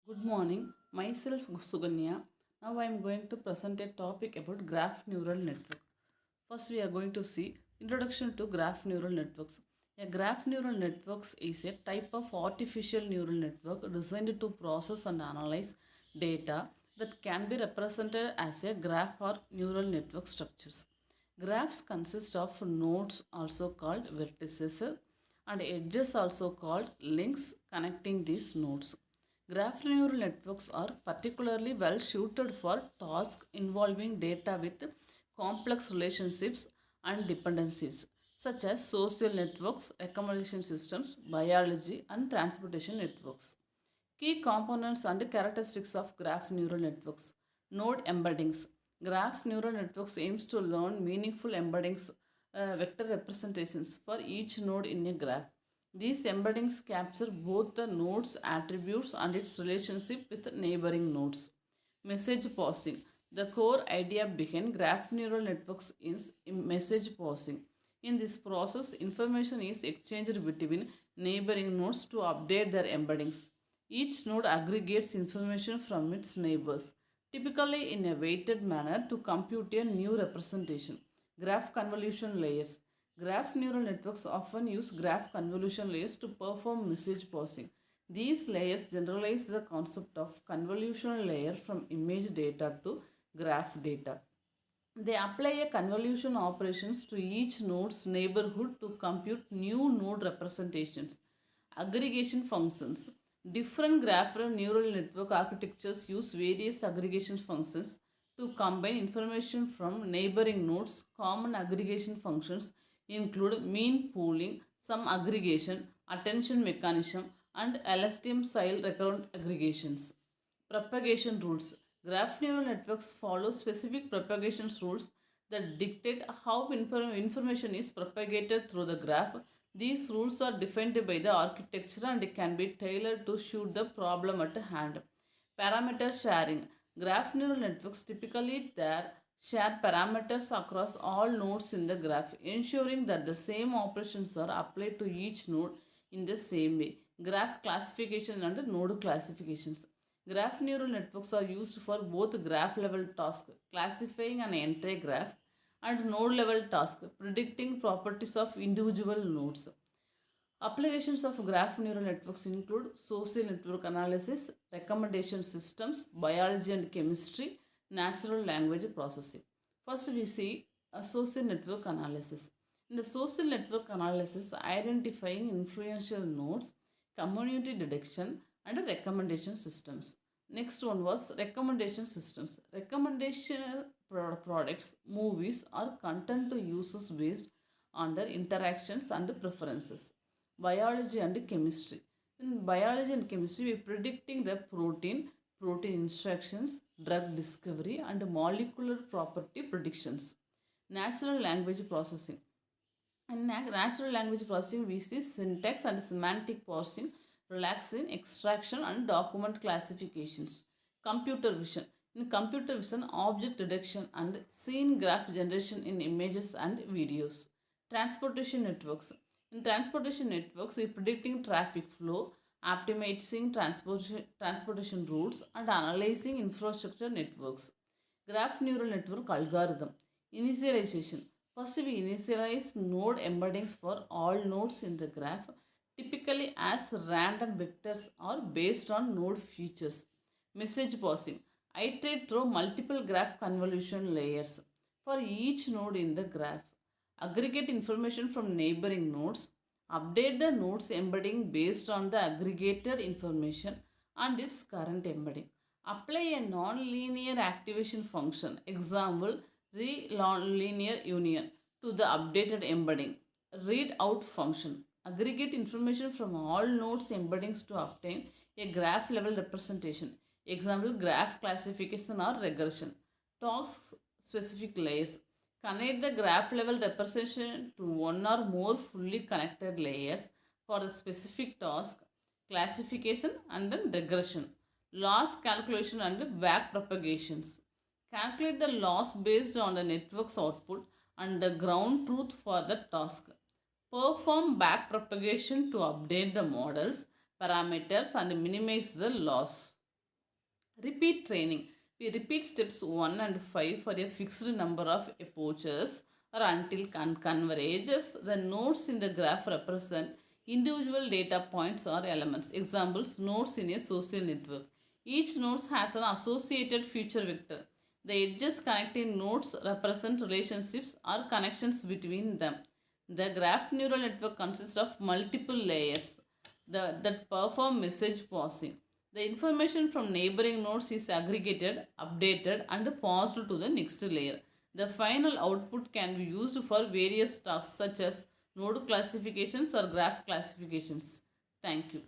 Good morning, myself Suganya. Now I am going to present a topic about graph neural network. First, we are going to see introduction to graph neural networks. A graph neural networks is a type of artificial neural network designed to process and analyze data that can be represented as a graph or neural network structures. Graphs consist of nodes, also called vertices, and edges, also called links connecting these nodes. Graph neural networks are particularly well suited for tasks involving data with complex relationships and dependencies, such as social networks, recommendation systems, biology, and transportation networks. Key components and characteristics of graph neural networks. Node embeddings. Graph neural networks aims to learn meaningful embeddings, vector representations for each node in a graph. These embeddings capture both the node's attributes and its relationship with neighboring nodes. Message passing. The core idea behind graph neural networks is message passing. In this process, information is exchanged between neighboring nodes to update their embeddings. Each node aggregates information from its neighbors, typically in a weighted manner to compute a new representation. Graph convolution layers. Graph neural networks often use graph convolution layers to perform message passing. These layers generalize the concept of convolutional layer from image data to graph data. They apply a convolution operations to each node's neighborhood to compute new node representations. Aggregation functions. Different graph neural network architectures use various aggregation functions to combine information from neighboring nodes. Common aggregation functions include mean pooling, sum aggregation, attention mechanism, and LSTM style recurrent aggregations. Propagation rules. Graph neural networks follow specific propagation rules that dictate how information is propagated through the graph. These rules are defined by the architecture and can be tailored to suit the problem at hand. Parameter sharing. Graph neural networks typically share parameters across all nodes in the graph, ensuring that the same operations are applied to each node in the same way. Graph classification and node classifications. Graph neural networks are used for both graph level tasks, classifying an entire graph, and node level tasks, predicting properties of individual nodes. Applications of graph neural networks include social network analysis, recommendation systems, biology and chemistry, natural language processing. First, we see a social network analysis. In the social network analysis, identifying influential nodes, community detection, and recommendation systems. Next one was recommendation systems. Recommendation products, movies, or content to users based on their interactions and preferences. Biology and chemistry. In biology and chemistry, we are predicting the protein instructions, drug discovery, and molecular property predictions. Natural language processing. In natural language processing, we see syntax and semantic parsing, relaxing, extraction, and document classifications. Computer vision. In computer vision, object detection and scene graph generation in images and videos. Transportation networks. In transportation networks, we are predicting traffic flow, optimizing transportation routes, and analyzing infrastructure networks. Graph neural network algorithm. Initialization. First, we initialize node embeddings for all nodes in the graph, typically as random vectors or based on node features. Message passing. Iterate through multiple graph convolution layers for each node in the graph. Aggregate information from neighboring nodes. Update the node's embedding based on the aggregated information and its current embedding. Apply a non-linear activation function, example linear union, to the updated embedding. Read out function. Aggregate information from all nodes embeddings to obtain a graph level representation. Example graph classification or regression. Task specific layers. Connect the graph level representation to one or more fully connected layers for a specific task, classification and then regression. Loss calculation and back propagations. Calculate the loss based on the network's output and the ground truth for the task. Perform backpropagation to update the models, parameters and minimize the loss. Repeat training. We repeat steps 1 and 5 for a fixed number of epochs or until converges. The nodes in the graph represent individual data points or elements. Examples, nodes in a social network. Each node has an associated future vector. The edges connecting nodes represent relationships or connections between them. The graph neural network consists of multiple layers that perform message passing. The information from neighboring nodes is aggregated, updated, and passed to the next layer. The final output can be used for various tasks such as node classifications or graph classifications. Thank you.